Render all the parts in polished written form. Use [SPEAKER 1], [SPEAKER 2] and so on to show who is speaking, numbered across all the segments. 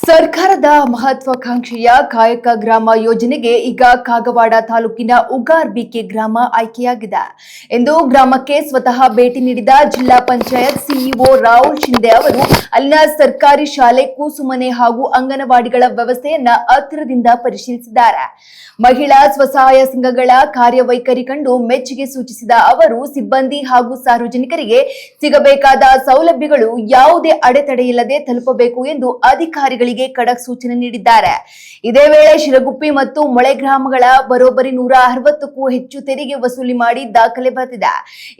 [SPEAKER 1] ಸರ್ಕಾರದ ಮಹತ್ವಾಕಾಂಕ್ಷೆಯ ಕಾಯಕ ಗ್ರಾಮ ಯೋಜನೆಗೆ ಈಗ ಕಾಗವಾಡ ತಾಲೂಕಿನ ಉಗಾರ್ಬಿಕೆ ಗ್ರಾಮ ಆಯ್ಕೆಯಾಗಿದೆ ಎಂದು ಗ್ರಾಮಕ್ಕೆ ಸ್ವತಃ ಭೇಟಿ ನೀಡಿದ ಜಿಲ್ಲಾ ಪಂಚಾಯತ್ ಸಿಇಒ ರಾಹುಲ್ ಶಿಂದೆ ಅವರು ಅಲ್ಲಿನ ಸರ್ಕಾರಿ ಶಾಲೆ ಕೂಸುಮನೆ ಹಾಗೂ ಅಂಗನವಾಡಿಗಳ ವ್ಯವಸ್ಥೆಯನ್ನ ಹತ್ತಿರದಿಂದ ಪರಿಶೀಲಿಸಿದ್ದಾರೆ. ಮಹಿಳಾ ಸ್ವಸಹಾಯ ಸಂಘಗಳ ಕಾರ್ಯವೈಖರಿ ಕಂಡು ಮೆಚ್ಚುಗೆ ಸೂಚಿಸಿದ ಅವರು ಸಿಬ್ಬಂದಿ ಹಾಗೂ ಸಾರ್ವಜನಿಕರಿಗೆ ಸಿಗಬೇಕಾದ ಸೌಲಭ್ಯಗಳು ಯಾವುದೇ ಅಡೆತಡೆಯಿಲ್ಲದೆ ತಲುಪಬೇಕು ಎಂದು ಅಧಿಕಾರಿಗಳಿಗೆ ಖಡಕ್ ಸೂಚನೆ ನೀಡಿದ್ದಾರೆ. ಇದೇ ವೇಳೆ ಶಿರಗುಪ್ಪಿ ಮತ್ತು ಮೊಳೆ ಗ್ರಾಮಗಳ ಬರೋಬ್ಬರಿ 160ಕ್ಕೂ ಹೆಚ್ಚು ತೆರಿಗೆ ವಸೂಲಿ ಮಾಡಿ ದಾಖಲೆ ಬರೆದಿದೆ.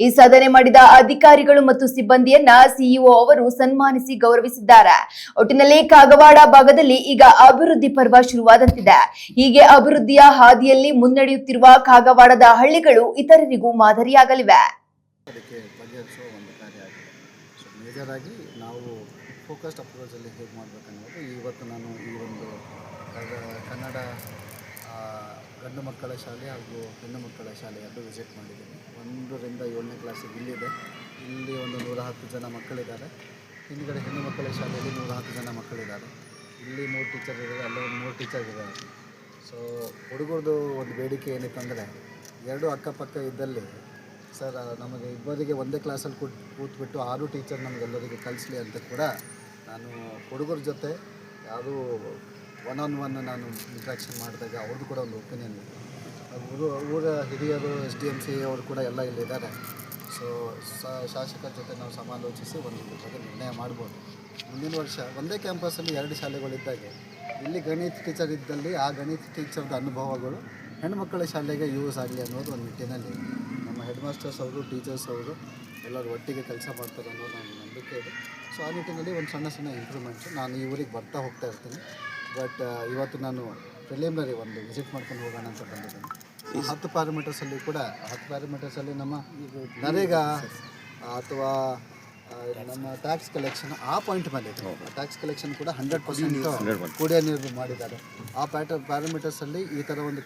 [SPEAKER 1] ಈ ಸಾಧನೆ ಮಾಡಿದ ಅಧಿಕಾರಿಗಳು ಮತ್ತು ಸಿಬ್ಬಂದಿಯನ್ನ ಸಿಇಒ ಅವರು ಸನ್ಮಾನಿಸಿ ಗೌರವಿಸಿದ್ದಾರೆ. ಒಟ್ಟಿನಲ್ಲಿ ಕಾಗವಾಡ ಭಾಗದಲ್ಲಿ ಈಗ ಅಭಿವೃದ್ಧಿ ಪರ್ವ ಶುರುವಾದಂತಿದೆ. ಹೀಗೆ ಅಭಿವೃದ್ಧಿಯ ಹಾದಿಯಲ್ಲಿ ಮುನ್ನಡೆಯುತ್ತಿರುವ ಕಾಗವಾಡದ ಹಳ್ಳಿಗಳು ಇತರರಿಗೂ ಮಾದರಿಯಾಗಲಿವೆ.
[SPEAKER 2] ನಾವು ಫೋಕಸ್ಡ್ ಅಪ್ರೋಚಲ್ಲಿ ಹೇಗೆ ಮಾಡಬೇಕನ್ನೋದು ಇವತ್ತು ನಾನು ಈ ಒಂದು ಕನ್ನಡ ಗಂಡು ಮಕ್ಕಳ ಶಾಲೆ ಹಾಗೂ ಹೆಣ್ಣು ಮಕ್ಕಳ ಶಾಲೆ ಎರಡು ವಿಸಿಟ್ ಮಾಡಿದ್ದೀನಿ. 1ರಿಂದ 7ನೇ ಕ್ಲಾಸಿಗೆ ಇಲ್ಲಿದೆ. ಇಲ್ಲಿ ಒಂದು 110 ಜನ ಮಕ್ಕಳಿದ್ದಾರೆ. ಹಿಂದುಗಡೆ ಹೆಣ್ಣು ಮಕ್ಕಳ ಶಾಲೆಯಲ್ಲಿ 110 ಜನ ಮಕ್ಕಳಿದ್ದಾರೆ. ಇಲ್ಲಿ 3 ಟೀಚರ್ ಇದ್ದಾರೆ, ಅಲ್ಲೇ ಒಂದು 3 ಟೀಚರ್ ಇದ್ದಾರೆ. ಸೊ ಹುಡುಗರದು ಒಂದು ಬೇಡಿಕೆ ಏನಿತ್ತಂದರೆ 2 ಅಕ್ಕಪಕ್ಕ ಇದ್ದಲ್ಲಿ ಸರ್ ನಮಗೆ ಇಬ್ಬರಿಗೆ ಒಂದೇ ಕ್ಲಾಸಲ್ಲಿ ಕೂತ್ಬಿಟ್ಟು 6 ಟೀಚರ್ ನಮಗೆಲ್ಲರಿಗೆ ಕಲಿಸ್ಲಿ ಅಂತ ಕೂಡ ನಾನು ಹುಡುಗರ ಜೊತೆ ಯಾವುದು ಒನ್ ನಾನು ಇಂಟ್ರಾಕ್ಷನ್ ಮಾಡಿದಾಗ ಅವ್ರದ್ದು ಕೂಡ ಒಂದು ಒಪಿನಿಯನ್ ಇದೆ. ಊರ ಹಿರಿಯರು SDMC ಅವರು ಕೂಡ ಎಲ್ಲ ಇಲ್ಲಿದ್ದಾರೆ. ಸೊ ಶಾಸಕರ ಜೊತೆ ನಾವು ಸಮಾಲೋಚಿಸಿ ಒಂದು ಬಗ್ಗೆ ನಿರ್ಣಯ ಮಾಡ್ಬೋದು. ಮುಂದಿನ ವರ್ಷ ಒಂದೇ ಕ್ಯಾಂಪಸಲ್ಲಿ 2 ಶಾಲೆಗಳಿದ್ದಾಗೆ ಇಲ್ಲಿ ಗಣಿತ ಟೀಚರ್ ಇದ್ದಲ್ಲಿ ಆ ಗಣಿತ ಟೀಚರ್ದ ಅನುಭವಗಳು ಹೆಣ್ಣುಮಕ್ಕಳ ಶಾಲೆಗೆ ಯೂಸ್ ಆಗಲಿ ಅನ್ನೋದು ಒಂದು ನಿಟ್ಟಿನಲ್ಲಿ ನಮ್ಮ ಹೆಡ್ ಮಾಸ್ಟರ್ಸ್ ಅವರು ಟೀಚರ್ಸ್ ಅವರು ಎಲ್ಲರೂ ಒಟ್ಟಿಗೆ ಕೆಲಸ ಮಾಡ್ತಾರೆ ಅನ್ನೋದು ನನ್ನ ನಂಬಿಕೆ ಇದೆ. ಸೊ ಆ ನಿಟ್ಟಿನಲ್ಲಿ ಒಂದು ಸಣ್ಣ ಇಂಪ್ರೂವ್ಮೆಂಟ್ಸು ನಾನು ಈ ಊರಿಗೆ ಬರ್ತಾ ಹೋಗ್ತಾ ಇರ್ತೀನಿ. ಬಟ್ ಇವತ್ತು ನಾನು ಪ್ರಿಲಿಮಿನರಿ ಒಂದು ವಿಸಿಟ್ ಮಾಡ್ಕೊಂಡು ಹೋಗೋಣ ಅಂತ ಬಂದಿದ್ದೀನಿ. 10 ಪ್ಯಾರಾಮೀಟರ್ಸಲ್ಲಿ ಕೂಡ 10 ಪ್ಯಾರಾಮೀಟರ್ಸಲ್ಲಿ ನಮ್ಮ ನರೇಗಾ ಅಥವಾ ನಮ್ಮ ಟ್ಯಾಕ್ಸ್ ಕಲೆಕ್ಷನ್ ಆ ಪಾಯಿಂಟ್ ಮೇಲೆ ಇದೆ. ಟ್ಯಾಕ್ಸ್ ಕಲೆಕ್ಷನ್ ಕೂಡ 100% ಕುಡಿಯೋ ನೀರು ಮಾಡಿದ್ದಾರೆ. ಆ ಪ್ಯಾರಾಮೀಟರ್ಸಲ್ಲಿ ಈ ಥರ ಒಂದು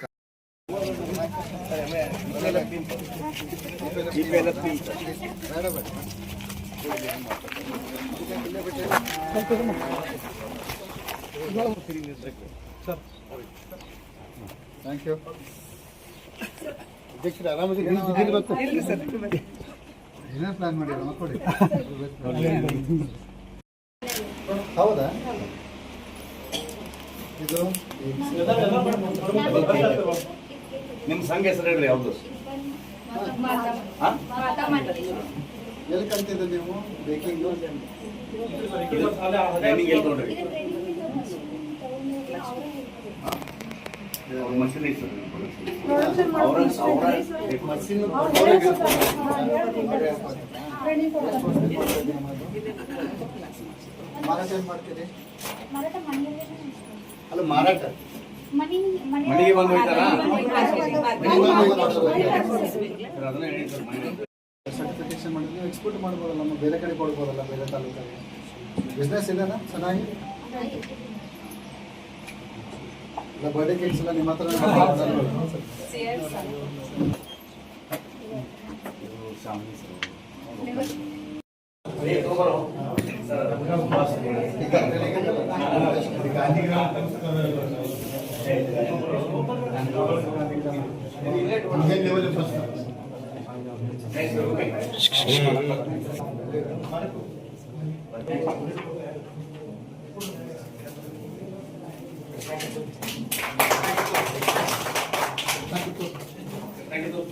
[SPEAKER 2] ಥ್ಯಾಂಕ್ ಯು ಅಧ್ಯಕ್ಷರು ಆರಾಮದಿ ಏನೇನು ಪ್ಲಾನ್ ಮಾಡಿರ ಮಕ್ಕಳು ಹೌದಾ? ಇದು
[SPEAKER 3] ನಿಮ್ಮ ಸಂಘ ಹೆಸರು ಹೇಳ್ರಿ ಯಾವುದು?
[SPEAKER 2] ಎಲ್ಲಿ ಕಲ್ತಿದ್ದು ನೀವು ಬೇಕಿಂಗ್?
[SPEAKER 3] ಮಷಿನ್
[SPEAKER 2] ಮಾರಾಟ ಏನು ಮಾಡ್ತೀರಿ?
[SPEAKER 3] ಅಲ್ಲ ಮಾರಾಟ ಮನೆಗೆ ಬಂದು ಹೋಯ್ತಾರಾ?
[SPEAKER 2] ಸರ್ಟಿಫಿಕೇಶನ್ ಮಾಡಿ ನೀವು ಎಕ್ಸ್ಪೋರ್ಟ್ ಮಾಡ್ಬೋದಲ್ಲ, ನಮ್ಮ ಬೇರೆ ಕಡೆ ಕೊಡ್ಬೋದಲ್ಲ, ಬೇರೆ ತಾಲೂಕಲ್ಲಿ. ಬಿಸ್ನೆಸ್ ಇದೆನಾ ಚೆನ್ನಾಗಿ? ಇಲ್ಲ ಬರ್ಡೇ ಕೇಕ್ಸ್ ಎಲ್ಲ ನಿಮ್ಮ ಹತ್ರ
[SPEAKER 3] Thank you.